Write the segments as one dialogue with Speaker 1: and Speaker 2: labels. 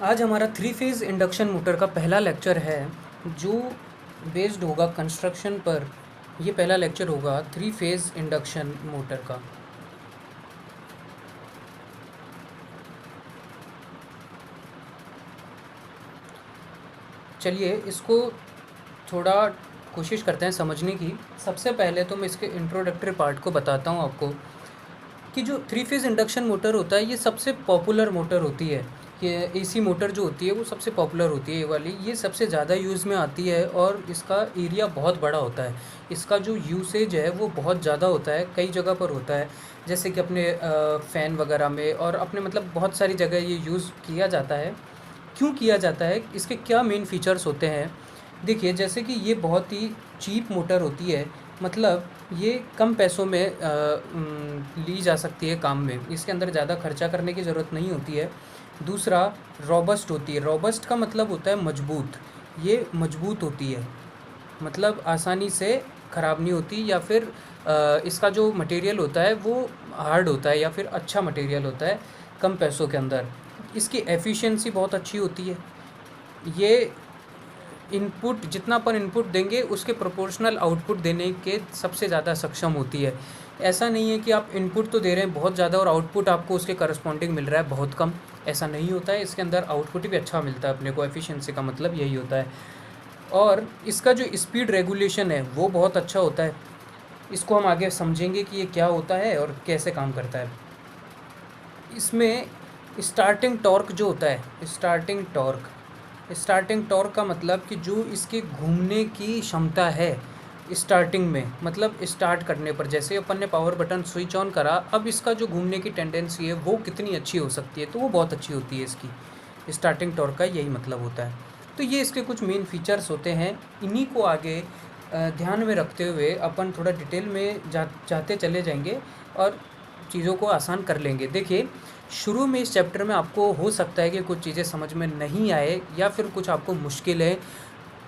Speaker 1: आज हमारा three phase induction motor का पहला लेक्चर है जो बेस्ड होगा कंस्ट्रक्शन पर। ये पहला लेक्चर होगा थ्री फेज़ इंडक्शन मोटर का। चलिए इसको थोड़ा कोशिश करते हैं समझने की। सबसे पहले तो मैं इसके इंट्रोडक्टरी पार्ट को बताता हूँ आपको कि जो थ्री फेज़ इंडक्शन मोटर होता है ये सबसे पॉपुलर मोटर होती है। ये एसी मोटर जो होती है वो सबसे पॉपुलर होती है, ये वाली ये सबसे ज़्यादा यूज़ में आती है और इसका एरिया बहुत बड़ा होता है। इसका जो यूसेज है वो बहुत ज़्यादा होता है, कई जगह पर होता है, जैसे कि अपने फ़ैन वगैरह में और अपने मतलब बहुत सारी जगह ये यूज़ किया जाता है। क्यों किया जाता है, इसके क्या मेन फीचर्स होते हैं? देखिए जैसे कि ये बहुत ही चीप मोटर होती है, मतलब ये कम पैसों में ली जा सकती है काम में। इसके अंदर ज़्यादा खर्चा करने की ज़रूरत नहीं होती है। दूसरा, रॉबस्ट होती है। रॉबस्ट का मतलब होता है मजबूत। ये मजबूत होती है, मतलब आसानी से ख़राब नहीं होती, या फिर इसका जो मटेरियल होता है वो हार्ड होता है या फिर अच्छा मटेरियल होता है कम पैसों के अंदर। इसकी एफिशिएंसी बहुत अच्छी होती है। ये इनपुट जितना अपन इनपुट देंगे उसके प्रोपोर्शनल आउटपुट देने के सबसे ज़्यादा सक्षम होती है। ऐसा नहीं है कि आप इनपुट तो दे रहे हैं बहुत ज़्यादा और आउटपुट आपको उसके करस्पॉन्डिंग मिल रहा है बहुत कम, ऐसा नहीं होता है। इसके अंदर आउटपुट भी अच्छा मिलता है अपने को। एफिशिएंसी का मतलब यही होता है। और इसका जो स्पीड रेगुलेशन है वो बहुत अच्छा होता है। इसको हम आगे समझेंगे कि ये क्या होता है और कैसे काम करता है। इसमें स्टार्टिंग टॉर्क जो होता है, स्टार्टिंग टॉर्क का मतलब कि जो इसके घूमने की क्षमता है स्टार्टिंग में, मतलब स्टार्ट करने पर जैसे अपन ने पावर बटन स्विच ऑन करा, अब इसका जो घूमने की टेंडेंसी है वो कितनी अच्छी हो सकती है, तो वो बहुत अच्छी होती है इसकी। स्टार्टिंग टॉर्क का यही मतलब होता है। तो ये इसके कुछ मेन फीचर्स होते हैं। इन्हीं को आगे ध्यान में रखते हुए अपन थोड़ा डिटेल में जाते चले जाएंगे और चीज़ों को आसान कर लेंगे। देखिए शुरू में इस चैप्टर में आपको हो सकता है कि कुछ चीज़ें समझ में नहीं आए या फिर कुछ आपको मुश्किलें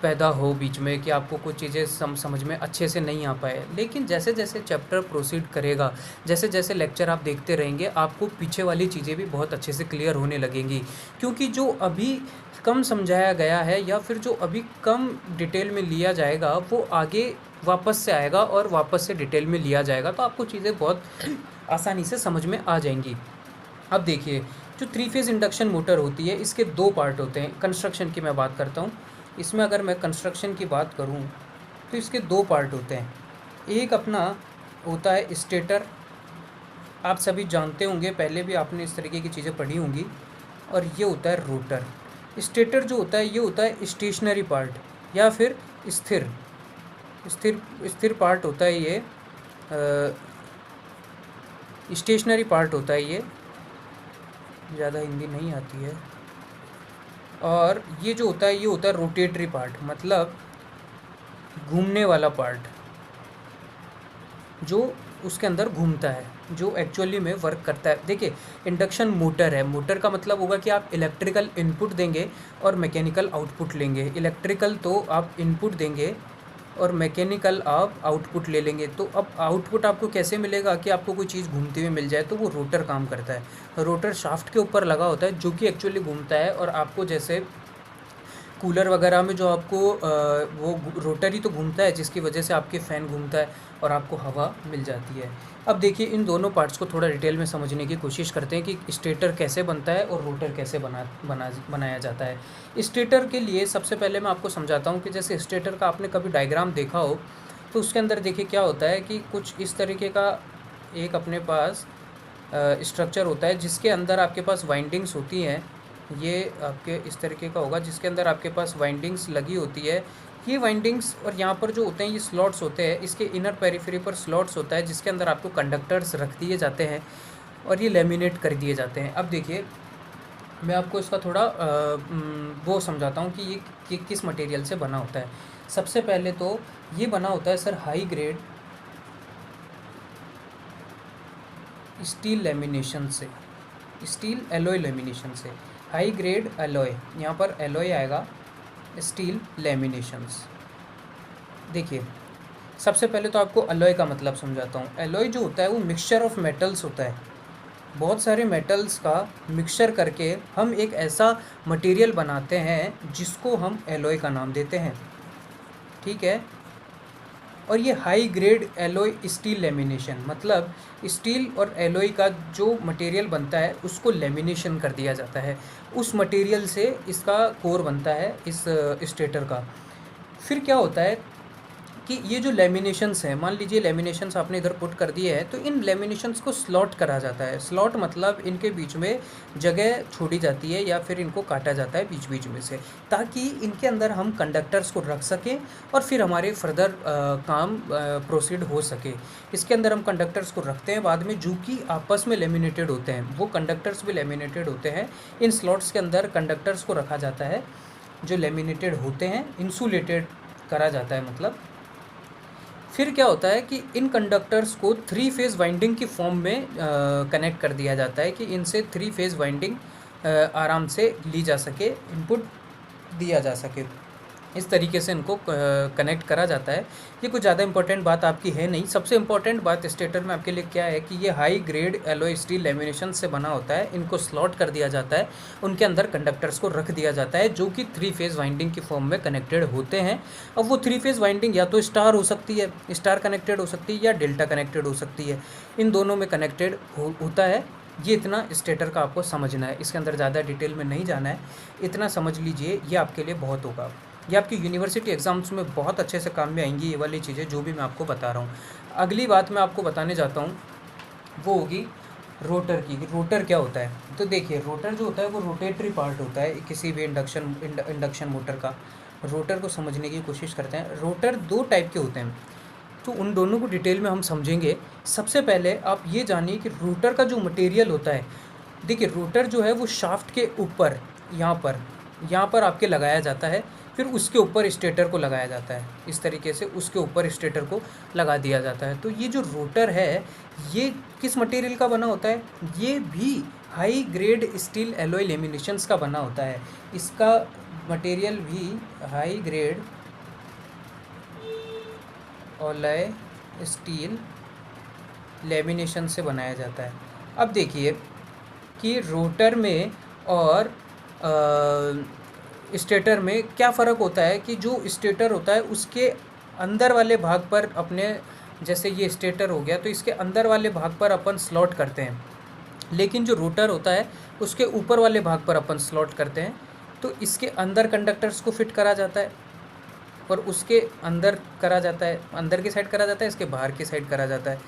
Speaker 1: पैदा हो बीच में, कि आपको कुछ चीज़ें समझ में अच्छे से नहीं आ पाए। लेकिन जैसे जैसे चैप्टर प्रोसीड करेगा, जैसे जैसे लेक्चर आप देखते रहेंगे, आपको पीछे वाली चीज़ें भी बहुत अच्छे से क्लियर होने लगेंगी। क्योंकि जो अभी कम समझाया गया है या फिर जो अभी कम डिटेल में लिया जाएगा वो आगे वापस से आएगा और वापस से डिटेल में लिया जाएगा, तो आपको चीज़ें बहुत आसानी से समझ में आ जाएंगी। अब देखिए जो थ्री फेज़ इंडक्शन मोटर होती है इसके दो पार्ट होते हैं। कंस्ट्रक्शन की मैं बात करता हूँ, इसमें अगर मैं कंस्ट्रक्शन की बात करूँ तो इसके दो पार्ट होते हैं। एक अपना होता है स्टेटर, आप सभी जानते होंगे, पहले भी आपने इस तरीके की चीज़ें पढ़ी होंगी। और ये होता है रोटर। स्टेटर जो होता है ये होता है स्टेशनरी पार्ट या फिर स्थिर स्थिर स्थिर पार्ट होता है। ये स्टेशनरी पार्ट होता है, ये ज़्यादा हिंदी नहीं आती है। और ये जो होता है ये होता है रोटेटरी पार्ट, मतलब घूमने वाला पार्ट जो उसके अंदर घूमता है, जो एक्चुअली में वर्क करता है। देखिए इंडक्शन मोटर है, मोटर का मतलब होगा कि आप इलेक्ट्रिकल इनपुट देंगे और मैकेनिकल आउटपुट लेंगे। इलेक्ट्रिकल तो आप इनपुट देंगे और मैकेनिकल आप आउटपुट ले लेंगे। तो अब आउटपुट आपको कैसे मिलेगा कि आपको कोई चीज़ घूमती हुई मिल जाए, तो वो रोटर काम करता है। रोटर शाफ्ट के ऊपर लगा होता है जो कि एक्चुअली घूमता है, और आपको जैसे कूलर वगैरह में जो आपको वो रोटर ही तो घूमता है जिसकी वजह से आपके फ़ैन घूमता है और आपको हवा मिल जाती है। अब देखिए इन दोनों पार्ट्स को थोड़ा डिटेल में समझने की कोशिश करते हैं कि स्टेटर कैसे बनता है और रोटर कैसे बनाया जाता है। स्टेटर के लिए सबसे पहले मैं आपको समझाता हूँ कि जैसे स्टेटर का आपने कभी डायग्राम देखा हो तो उसके अंदर देखिए क्या होता है कि कुछ इस तरीके का एक अपने पास स्ट्रक्चर होता है जिसके अंदर आपके पास वाइंडिंग्स होती हैं। ये आपके इस तरीके का होगा जिसके अंदर आपके पास वाइंडिंग्स लगी होती है। ये वाइंडिंग्स और यहाँ पर जो होते हैं ये स्लॉट्स होते हैं। इसके इनर पेरिफेरी पर स्लॉट्स होता है जिसके अंदर आपको कंडक्टर्स रख दिए जाते हैं और ये लेमिनेट कर दिए जाते हैं। अब देखिए मैं आपको इसका थोड़ा वो समझाता हूँ कि ये किस मटेरियल से बना होता है। सबसे पहले तो ये बना होता है sir high grade steel lamination से, स्टील एलॉय लेमिनेशन से। हाई ग्रेड एलॉय, यहाँ पर एलॉय आएगा, स्टील लेमिनेशंस। देखिए सबसे पहले तो आपको एलॉय का मतलब समझाता हूँ। एलॉय जो होता है वो मिक्सचर ऑफ मेटल्स होता है। बहुत सारे मेटल्स का मिक्सचर करके हम एक ऐसा मटेरियल बनाते हैं जिसको हम एलॉय का नाम देते हैं, ठीक है। और ये high grade alloy steel lamination, मतलब स्टील और एलॉय का जो मटेरियल बनता है उसको लेमिनेशन कर दिया जाता है, उस मटेरियल से इसका कोर बनता है इस स्टेटर का। फिर क्या होता है कि ये जो लेमिनेशंस हैं, मान लीजिए लेमिनेशंस आपने इधर पुट कर दिए हैं, तो इन लेमिनेशंस को स्लॉट करा जाता है। स्लॉट मतलब इनके बीच में जगह छोड़ी जाती है या फिर इनको काटा जाता है बीच बीच में से, ताकि इनके अंदर हम कंडक्टर्स को रख सकें और फिर हमारे फर्दर काम प्रोसीड हो सके। इसके अंदर हम कंडक्टर्स को रखते हैं बाद में, जो कि आपस में लेमिनेटेड होते हैं, वो कंडक्टर्स भी लेमिनेटेड होते हैं। इन स्लॉट्स के अंदर कंडक्टर्स को रखा जाता है जो लेमिनेटेड होते हैं, इंसुलेटेड करा जाता है मतलब। फिर क्या होता है कि इन कंडक्टर्स को 3 फेज़ वाइंडिंग की फॉर्म में कनेक्ट कर दिया जाता है कि इनसे 3 फेज़ वाइंडिंग आराम से ली जा सके, इनपुट दिया जा सके। इस तरीके से इनको कनेक्ट करा जाता है। ये कुछ ज़्यादा इंपॉर्टेंट बात आपकी है नहीं। सबसे इम्पॉर्टेंट बात स्टेटर में आपके लिए क्या है कि ये high grade alloy steel lamination से बना होता है। इनको स्लॉट कर दिया जाता है, उनके अंदर कंडक्टर्स को रख दिया जाता है जो कि 3 फेज़ वाइंडिंग की फॉर्म में कनेक्टेड होते हैं। अब वो 3 फेज़ वाइंडिंग या तो स्टार हो सकती है, स्टार कनेक्टेड हो सकती है, या डेल्टा कनेक्टेड हो सकती है। इन दोनों में कनेक्टेड होता है। ये इतना स्टेटर का आपको समझना है, इसके अंदर ज़्यादा डिटेल में नहीं जाना है, इतना समझ लीजिए, ये आपके लिए बहुत होगा। ये आपकी यूनिवर्सिटी एग्ज़ाम्स में बहुत अच्छे से काम में आएंगी ये वाली चीज़ें जो भी मैं आपको बता रहा हूँ। अगली बात मैं आपको बताने जाता हूँ वो होगी रोटर की। रोटर क्या होता है? तो देखिए, रोटर जो होता है वो रोटेटरी पार्ट होता है किसी भी इंडक्शन मोटर का। रोटर को समझने की कोशिश करते हैं। रोटर 2 टाइप के होते हैं, तो उन दोनों को डिटेल में हम समझेंगे। सबसे पहले आप ये जानिए कि रोटर का जो मटेरियल होता है, देखिए रोटर जो है वो शाफ्ट के ऊपर यहाँ पर आपके लगाया जाता है, फिर उसके ऊपर स्टेटर को लगाया जाता है। इस तरीके से उसके ऊपर स्टेटर को लगा दिया जाता है। तो ये जो रोटर है ये किस मटेरियल का बना होता है? ये भी हाई ग्रेड स्टील एलॉय लेमिनेशंस का बना होता है। इसका मटेरियल भी high grade alloy steel lamination से बनाया जाता है। अब देखिए कि रोटर में और स्टेटर में क्या फ़र्क होता है कि जो स्टेटर होता है उसके अंदर वाले भाग पर अपने, जैसे ये स्टेटर हो गया तो इसके अंदर वाले भाग पर अपन स्लॉट करते हैं, लेकिन जो रोटर होता है उसके ऊपर वाले भाग पर अपन स्लॉट करते हैं। तो इसके अंदर कंडक्टर्स को फिट करा जाता है और उसके अंदर करा जाता है, अंदर की साइड करा जाता है, इसके बाहर की साइड करा जाता है।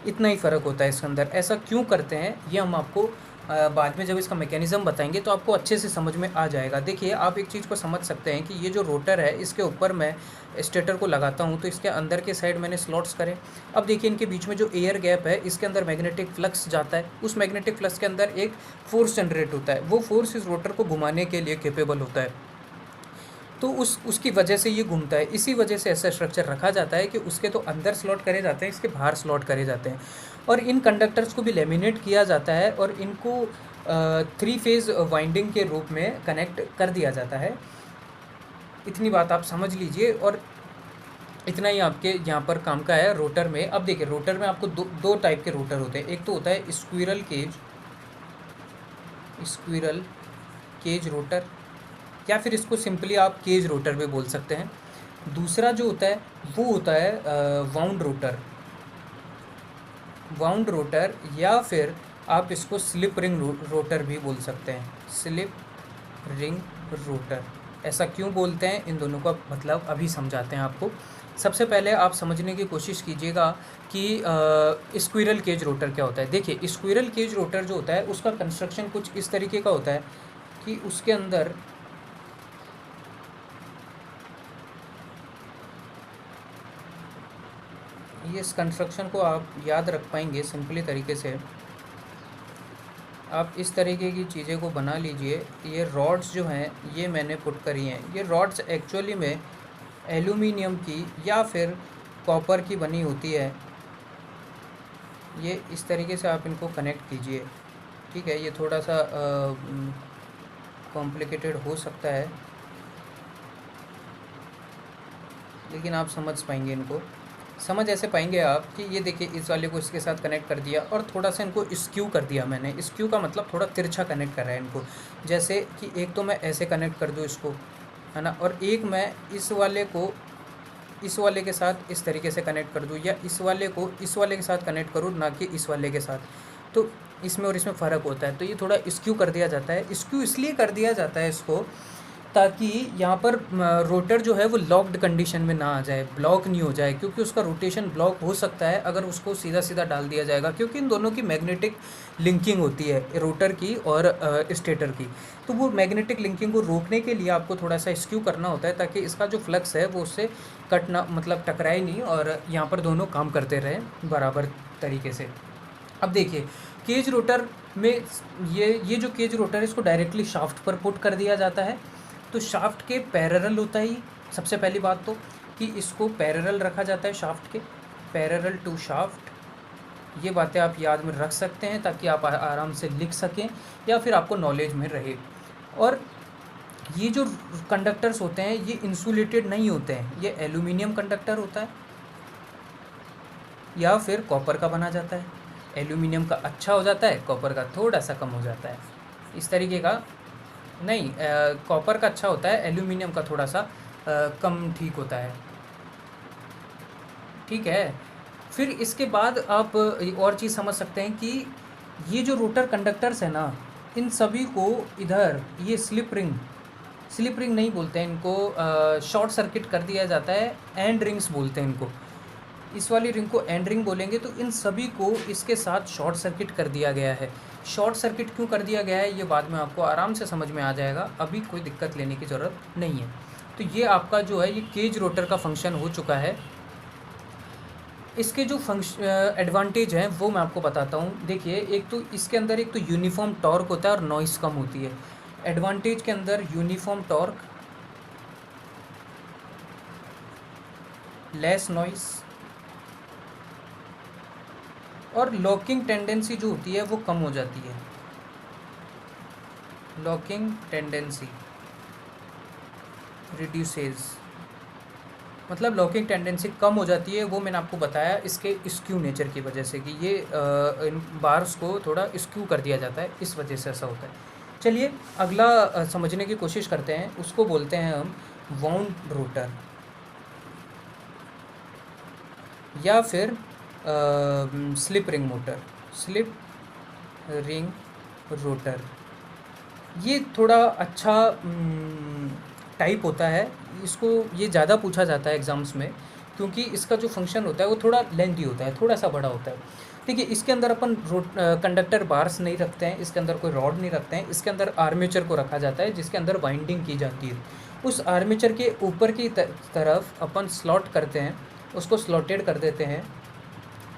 Speaker 1: इतना ही फ़र्क होता है इसके अंदर। ऐसा क्यों करते हैं ये हम आपको बाद में जब इसका मैकेनिज़्म बताएंगे तो आपको अच्छे से समझ में आ जाएगा। देखिए, आप एक चीज़ को समझ सकते हैं कि ये जो रोटर है इसके ऊपर मैं स्टेटर को लगाता हूँ तो इसके अंदर के साइड मैंने स्लॉट्स करे। अब देखिए इनके बीच में जो एयर गैप है इसके अंदर मैग्नेटिक फ्लक्स जाता है। उस मैग्नेटिक फ्लक्स के अंदर एक फोर्स जनरेट होता है, वो फोर्स इस रोटर को घुमाने के लिए केपेबल होता है। तो उसकी वजह से ये घूमता है। इसी वजह से ऐसा स्ट्रक्चर रखा जाता है कि उसके तो अंदर स्लॉट करे जाते हैं, इसके बाहर स्लॉट करे जाते हैं। और इन कंडक्टर्स को भी लेमिनेट किया जाता है और इनको 3 फेज़ वाइंडिंग के रूप में कनेक्ट कर दिया जाता है। इतनी बात आप समझ लीजिए और इतना ही आपके यहाँ पर काम का है रोटर में। अब देखिए, रोटर में आपको दो टाइप के रोटर होते हैं। एक तो होता है स्क्विरल केज रोटर, या फिर इसको सिंपली आप केज रोटर भी बोल सकते हैं। दूसरा जो होता है वो होता है वाउंड रोटर, या फिर आप इसको स्लिप रिंग रोटर भी बोल सकते हैं। स्लिप रिंग रोटर ऐसा क्यों बोलते हैं, इन दोनों का मतलब अभी समझाते हैं आपको। सबसे पहले आप समझने की कोशिश कीजिएगा कि स्क्विरल केज रोटर क्या होता है। देखिए, स्क्विरल केज रोटर जो होता है उसका कंस्ट्रक्शन कुछ इस तरीके का होता है कि उसके अंदर ये इस कंस्ट्रक्शन को आप याद रख पाएंगे सिंपली तरीके से। आप इस तरीके की चीज़ें को बना लीजिए। ये रॉड्स जो हैं ये मैंने पुट करी हैं। ये रॉड्स एक्चुअली में एल्यूमिनियम की या फिर कॉपर की बनी होती है। ये इस तरीके से आप इनको कनेक्ट कीजिए, ठीक है। ये थोड़ा सा कॉम्प्लिकेटेड हो सकता है, लेकिन आप समझ पाएंगे इनको। समझ ऐसे पाएंगे आप कि ये देखिए इस वाले को इसके साथ कनेक्ट कर दिया और थोड़ा सा इनको स्क्यू कर दिया मैंने। स्क्यू का मतलब थोड़ा तिरछा कनेक्ट कर रहा है इनको, जैसे कि एक तो मैं ऐसे कनेक्ट कर दूँ इसको, है ना, और एक मैं इस वाले को इस वाले के साथ इस तरीके से कनेक्ट कर दूँ, या इस वाले को इस वाले के साथ कनेक्ट करूँ, ना कि इस वाले के साथ। तो इसमें और इसमें फ़र्क होता है। तो ये थोड़ा स्क्यू कर दिया जाता है। स्क्यू इसलिए कर दिया जाता है इसको, ताकि यहाँ पर रोटर जो है वो लॉक्ड कंडीशन में ना आ जाए, ब्लॉक नहीं हो जाए, क्योंकि उसका रोटेशन ब्लॉक हो सकता है अगर उसको सीधा सीधा डाल दिया जाएगा, क्योंकि इन दोनों की मैग्नेटिक लिंकिंग होती है, रोटर की और स्टेटर की। तो वो मैग्नेटिक लिंकिंग को रोकने के लिए आपको थोड़ा सा स्क्यू करना होता है, ताकि इसका जो फ्लक्स है वो उससे कट ना, मतलब टकराए नहीं, और यहाँ पर दोनों काम करते रहें बराबर तरीके से। अब देखिए केज रोटर में ये जो केज रोटर है इसको डायरेक्टली शाफ्ट पर पुट कर दिया जाता है। तो शाफ्ट के पैरेलल होता है, सबसे पहली बात तो कि इसको पैरेलल रखा जाता है, शाफ्ट के पैरेलल टू शाफ्ट। ये बातें आप याद में रख सकते हैं ताकि आप आराम से लिख सकें, या फिर आपको नॉलेज में रहे। और ये जो कंडक्टर्स होते हैं ये इंसुलेटेड नहीं होते हैं, ये एल्यूमिनियम कंडक्टर होता है या फिर कॉपर का बना जाता है। एल्यूमिनियम का अच्छा हो जाता है, कॉपर का थोड़ा सा कम हो जाता है, इस तरीके का नहीं, कॉपर का अच्छा होता है, एल्यूमिनियम का थोड़ा सा कम ठीक होता है, ठीक है। फिर इसके बाद आप और चीज़ समझ सकते हैं कि ये जो रोटर कंडक्टर्स है ना, इन सभी को इधर ये स्लिप रिंग नहीं बोलते हैं इनको, शॉर्ट सर्किट कर दिया जाता है, एंड रिंग्स बोलते हैं इनको। इस वाली रिंग को एंड रिंग बोलेंगे। तो इन सभी को इसके साथ शॉर्ट सर्किट कर दिया गया है। शॉर्ट सर्किट क्यों कर दिया गया है ये बाद में आपको आराम से समझ में आ जाएगा, अभी कोई दिक्कत लेने की ज़रूरत नहीं है। तो ये आपका जो है ये केज रोटर का फंक्शन हो चुका है। इसके जो एडवांटेज हैं वो मैं आपको बताता हूँ। देखिए एक तो इसके अंदर एक तो यूनिफॉर्म टॉर्क होता है और नॉइस कम होती है। एडवांटेज के अंदर यूनिफॉर्म टॉर्क, लेस नॉइस, और लॉकिंग टेंडेंसी जो होती है वो कम हो जाती है। लॉकिंग टेंडेंसी रिड्यूसेस, मतलब लॉकिंग टेंडेंसी कम हो जाती है। वो मैंने आपको बताया इसके स्क्यू नेचर की वजह से, कि ये इन बार्स को थोड़ा स्क्यू कर दिया जाता है, इस वजह से ऐसा होता है। चलिए अगला समझने की कोशिश करते हैं, उसको बोलते हैं हम वाउंड रोटर या फिर slip ring motor, slip ring rotor. ये थोड़ा अच्छा टाइप होता है, इसको ये ज़्यादा पूछा जाता है एग्ज़ाम्स में, क्योंकि इसका जो फंक्शन होता है वो थोड़ा लेंथी होता है, थोड़ा सा बड़ा होता है। देखिए इसके अंदर अपन कंडक्टर बार्स नहीं रखते हैं, इसके अंदर कोई रॉड नहीं रखते हैं, इसके अंदर आर्मेचर को रखा जाता है जिसके अंदर वाइंडिंग की जाती है। उस आर्मेचर के ऊपर की तरफ अपन स्लॉट करते हैं, उसको स्लॉटेड कर देते हैं,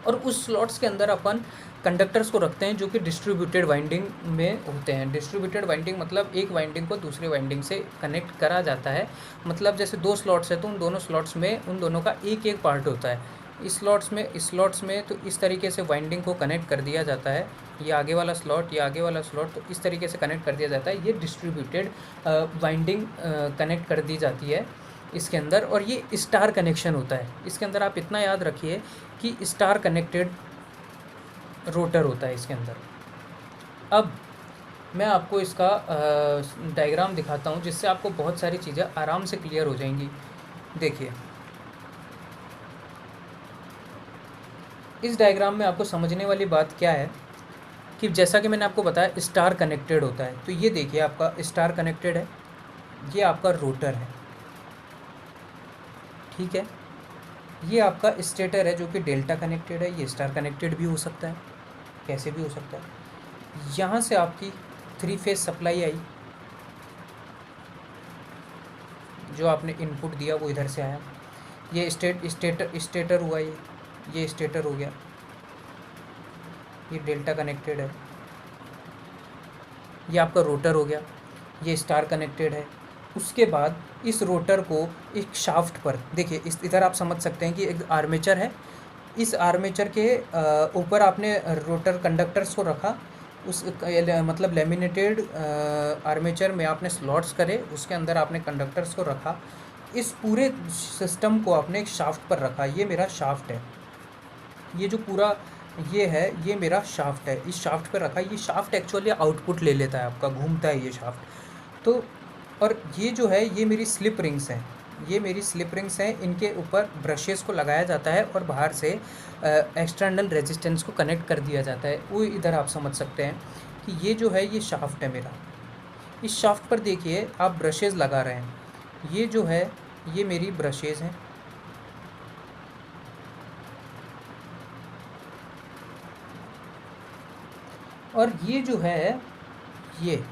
Speaker 1: और उस स्लॉट्स के अंदर अपन कंडक्टर्स को रखते हैं जो कि डिस्ट्रीब्यूटेड वाइंडिंग में होते हैं। डिस्ट्रीब्यूटेड वाइंडिंग मतलब एक वाइंडिंग को दूसरे वाइंडिंग से कनेक्ट करा जाता है। मतलब जैसे दो स्लॉट्स है तो उन दोनों स्लॉट्स में उन दोनों का एक एक पार्ट होता है। इस स्लॉट्स में तो इस तरीके से वाइंडिंग को कनेक्ट कर दिया जाता है। ये आगे वाला स्लॉट, ये आगे वाला स्लॉट, तो इस तरीके से कनेक्ट कर दिया जाता है। ये डिस्ट्रीब्यूटेड वाइंडिंग कनेक्ट कर दी जाती है इसके अंदर। और ये स्टार कनेक्शन होता है इसके अंदर। आप इतना याद रखिए कि स्टार कनेक्टेड रोटर होता है इसके अंदर। अब मैं आपको इसका डायग्राम दिखाता हूँ जिससे आपको बहुत सारी चीज़ें आराम से क्लियर हो जाएंगी। देखिए इस डायग्राम में आपको समझने वाली बात क्या है कि जैसा कि मैंने आपको बताया स्टार कनेक्टेड होता है। तो ये देखिए आपका स्टार कनेक्टेड है, ये आपका रोटर है, ठीक है। ये आपका स्टेटर है जो कि डेल्टा कनेक्टेड है। ये स्टार कनेक्टेड भी हो सकता है, कैसे भी हो सकता है। यहाँ से आपकी 3 फेज सप्लाई आई, जो आपने इनपुट दिया वो इधर से आया। ये स्टेटर हुआ, ये स्टेटर हो गया, ये डेल्टा कनेक्टेड है। ये आपका रोटर हो गया, ये स्टार कनेक्टेड है। उसके बाद इस रोटर को एक शाफ्ट पर, देखिए इस इधर आप समझ सकते हैं कि एक आर्मेचर है। इस आर्मेचर के ऊपर आपने रोटर कंडक्टर्स को रखा, उस मतलब लेमिनेटेड आर्मेचर में आपने स्लॉट्स करे, उसके अंदर आपने कंडक्टर्स को रखा। इस पूरे सिस्टम को आपने एक शाफ्ट पर रखा, ये मेरा शाफ्ट है, ये जो पूरा ये है ये मेरा शाफ्ट है, इस शाफ्ट पर रखा। ये शाफ्ट एक्चुअली आउटपुट ले लेता है आपका, घूमता है ये शाफ्ट। तो और ये जो है ये मेरी स्लिप रिंग्स हैं, ये मेरी स्लिप रिंग्स हैं, इनके ऊपर ब्रशेस को लगाया जाता है और बाहर से एक्सटर्नल रेजिस्टेंस को कनेक्ट कर दिया जाता है। वो इधर आप समझ सकते हैं कि ये जो है ये शाफ्ट है मेरा। इस शाफ्ट पर देखिए आप ब्रशेज़ लगा रहे हैं, ये जो है ये मेरी ब्रशेज़ हैं, और ये जो है ये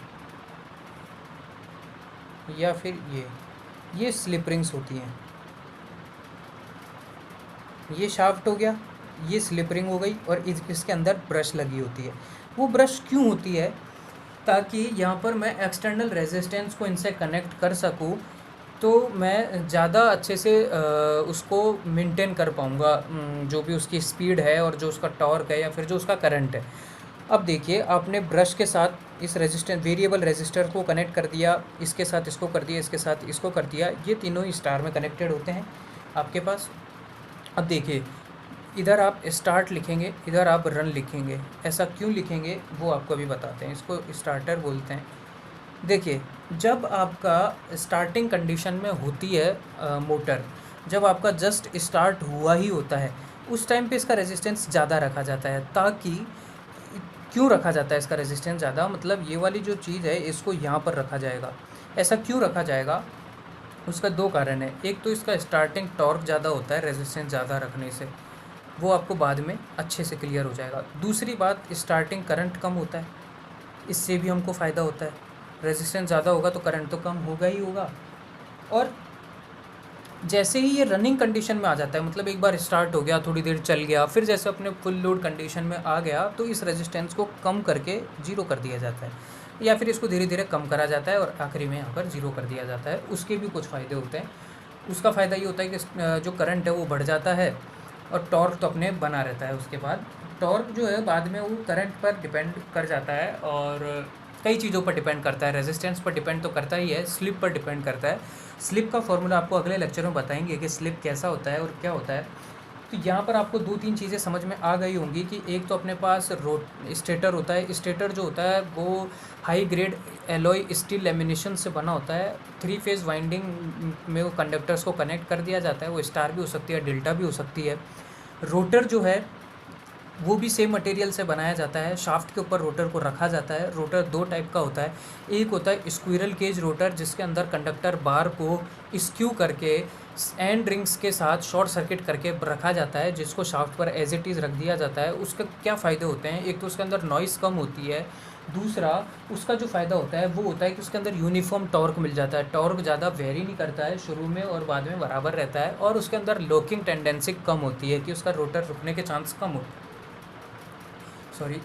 Speaker 1: या फिर ये स्लिप रिंग्स होती हैं। ये शाफ्ट हो गया, ये स्लिप रिंग हो गई, और इसके अंदर ब्रश लगी होती है। वो ब्रश क्यों होती है? ताकि यहाँ पर मैं एक्सटर्नल रेजिस्टेंस को इनसे कनेक्ट कर सकूँ, तो मैं ज़्यादा अच्छे से उसको मेंटेन कर पाऊँगा, जो भी उसकी स्पीड है और जो उसका टॉर्क है या फिर जो उसका करंट है। अब देखिए आपने ब्रश के साथ इस रेजिस्टेंस वेरिएबल रेजिस्टर को कनेक्ट कर दिया, इसके साथ इसको कर दिया, इसके साथ इसको कर दिया, ये तीनों ही स्टार में कनेक्टेड होते हैं आपके पास। अब देखिए इधर आप स्टार्ट लिखेंगे, इधर आप रन लिखेंगे। ऐसा क्यों लिखेंगे वो आपको अभी बताते हैं, इसको स्टार्टर बोलते हैं। देखिए जब आपका स्टार्टिंग कंडीशन में होती है मोटर, जब आपका जस्ट स्टार्ट हुआ ही होता है, उस टाइम पे इसका रेजिस्टेंस ज़्यादा रखा जाता है। ताकि क्यों रखा जाता है इसका रेजिस्टेंस ज़्यादा, मतलब ये वाली जो चीज़ है इसको यहाँ पर रखा जाएगा। ऐसा क्यों रखा जाएगा? उसका दो कारण है। एक तो इसका स्टार्टिंग टॉर्क ज़्यादा होता है रेजिस्टेंस ज़्यादा रखने से, वो आपको बाद में अच्छे से क्लियर हो जाएगा। दूसरी बात, स्टार्टिंग करंट कम होता है, इससे भी हमको फ़ायदा होता है। रेजिस्टेंस ज़्यादा होगा तो करंट तो कम होगा ही होगा। और जैसे ही ये रनिंग कंडीशन में आ जाता है, मतलब एक बार स्टार्ट हो गया, थोड़ी देर चल गया, फिर जैसे अपने फुल लोड कंडीशन में आ गया, तो इस रेजिस्टेंस को कम करके ज़ीरो कर दिया जाता है, या फिर इसको धीरे धीरे कम करा जाता है और आखिरी में यहाँ पर ज़ीरो कर दिया जाता है। उसके भी कुछ फ़ायदे होते हैं। उसका फ़ायदा ये होता है कि जो करंट है वो बढ़ जाता है और टॉर्क तो अपने बना रहता है। उसके बाद टॉर्क जो है बाद में वो करंट पर डिपेंड कर जाता है और कई चीज़ों पर डिपेंड करता है। रेजिस्टेंस पर डिपेंड तो करता ही है, स्लिप पर डिपेंड करता है। स्लिप का फॉर्मूला आपको अगले लेक्चर में बताएंगे कि स्लिप कैसा होता है और क्या होता है। तो यहाँ पर आपको दो तीन चीज़ें समझ में आ गई होंगी कि एक तो अपने पास स्टेटर होता है। स्टेटर जो होता है वो high grade alloy steel lamination से बना होता है। 3 फेज़ वाइंडिंग में वो कंडक्टर्स को कनेक्ट कर दिया जाता है। वो स्टार भी हो सकती है, डेल्टा भी हो सकती है। रोटर जो है वो भी सेम मटेरियल से बनाया जाता है। शाफ्ट के ऊपर रोटर को रखा जाता है। रोटर दो टाइप का होता है। एक होता है स्क्विरल केज रोटर, जिसके अंदर कंडक्टर बार को स्क्यू करके एंड रिंग्स के साथ शॉर्ट सर्किट करके रखा जाता है, जिसको शाफ्ट पर एज इट इज़ रख दिया जाता है। उसके क्या फ़ायदे होते हैं? एक तो उसके अंदर नॉइज़ कम होती है। दूसरा उसका जो फ़ायदा होता है वो होता है कि उसके अंदर यूनिफॉर्म टॉर्क मिल जाता है। टॉर्क ज़्यादा वेरी नहीं करता है शुरू में और बाद में बराबर रहता है। और उसके अंदर लॉकिंग टेंडेंसी कम होती है कि उसका रोटर रुकने के चांस कम होते हैं। सॉरी।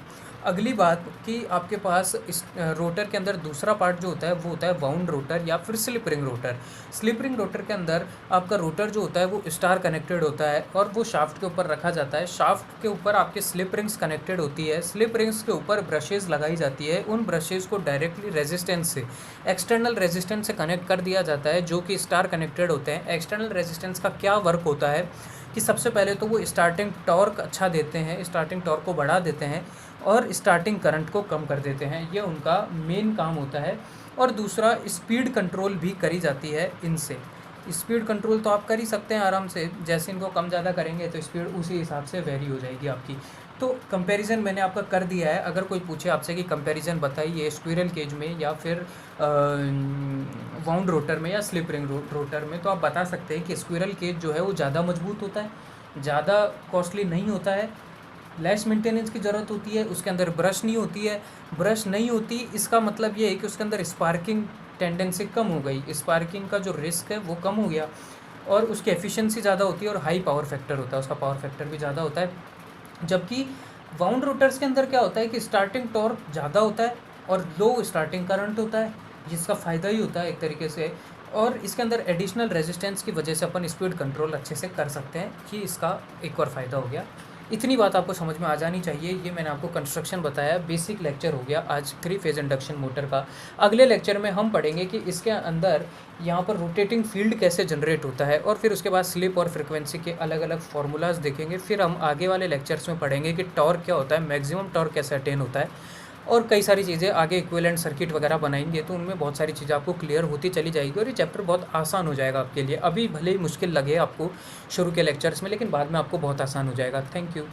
Speaker 1: अगली बात कि आपके पास इस रोटर के अंदर दूसरा पार्ट जो होता है वो होता है वाउंड रोटर या फिर slip ring rotor. Slip ring rotor के अंदर आपका रोटर जो होता है वो स्टार कनेक्टेड होता है और वो शाफ्ट के ऊपर रखा जाता है। शाफ्ट के ऊपर आपके स्लिप रिंग्स कनेक्टेड होती है। स्लिप रिंग्स के ऊपर ब्रशेज़ लगाई जाती है। उन ब्रशेज़ को डायरेक्टली रेजिस्टेंस से, एक्सटर्नल रेजिस्टेंस से कनेक्ट कर दिया जाता है, जो कि स्टार कनेक्टेड होते हैं। एक्सटर्नल रेजिस्टेंस का क्या वर्क होता है कि सबसे पहले तो वो स्टार्टिंग टॉर्क अच्छा देते हैं, स्टार्टिंग टॉर्क को बढ़ा देते हैं और स्टार्टिंग करंट को कम कर देते हैं। ये उनका मेन काम होता है। और दूसरा, स्पीड कंट्रोल भी करी जाती है इनसे। स्पीड कंट्रोल तो आप कर ही सकते हैं आराम से, जैसे इनको कम ज़्यादा करेंगे तो स्पीड उसी हिसाब से वेरी हो जाएगी आपकी। तो कंपैरिजन मैंने आपका कर दिया है। अगर कोई पूछे आपसे कि कंपैरिजन बताइए स्क्विरल केज में या फिर वाउंड रोटर में या स्लिप रिंग रोटर में, तो आप बता सकते हैं कि स्क्विरल केज जो है वो ज़्यादा मजबूत होता है, ज़्यादा कॉस्टली नहीं होता है, लेस मेंटेनेंस की ज़रूरत होती है, उसके अंदर ब्रश नहीं होती है। ब्रश नहीं होती इसका मतलब ये है कि उसके अंदर स्पार्किंग टेंडेंसी कम हो गई, स्पार्किंग का जो रिस्क है वो कम हो गया और उसकी एफिशिएंसी ज़्यादा होती है और हाई पावर फैक्टर होता है, उसका पावर फैक्टर भी ज़्यादा होता है। जबकि वाउंड रोटर्स के अंदर क्या होता है कि स्टार्टिंग टॉर्क ज़्यादा होता है और लो स्टार्टिंग करंट होता है, जिसका फ़ायदा ही होता है एक तरीके से। और इसके अंदर एडिशनल रेजिस्टेंस की वजह से अपन स्पीड कंट्रोल अच्छे से कर सकते हैं, कि इसका एक और फ़ायदा हो गया। इतनी बात आपको समझ में आ जानी चाहिए। ये मैंने आपको कंस्ट्रक्शन बताया, बेसिक लेक्चर हो गया आज 3 फेज़ इंडक्शन मोटर का। अगले लेक्चर में हम पढ़ेंगे कि इसके अंदर यहाँ पर रोटेटिंग फील्ड कैसे जनरेट होता है, और फिर उसके बाद स्लिप और फ्रीक्वेंसी के अलग अलग फार्मूलाज देखेंगे। फिर हम आगे वाले लेक्चर्स में पढ़ेंगे कि टॉर्क क्या होता है, मैक्सिमम टॉर्क कैसे अटेन होता है, और कई सारी चीज़ें आगे इक्विवेलेंट सर्किट वगैरह बनाएंगे, तो उनमें बहुत सारी चीज़ें आपको क्लियर होती चली जाएगी और ये चैप्टर बहुत आसान हो जाएगा आपके लिए। अभी भले ही मुश्किल लगे आपको शुरू के लेक्चर्स में, लेकिन बाद में आपको बहुत आसान हो जाएगा। Thank you.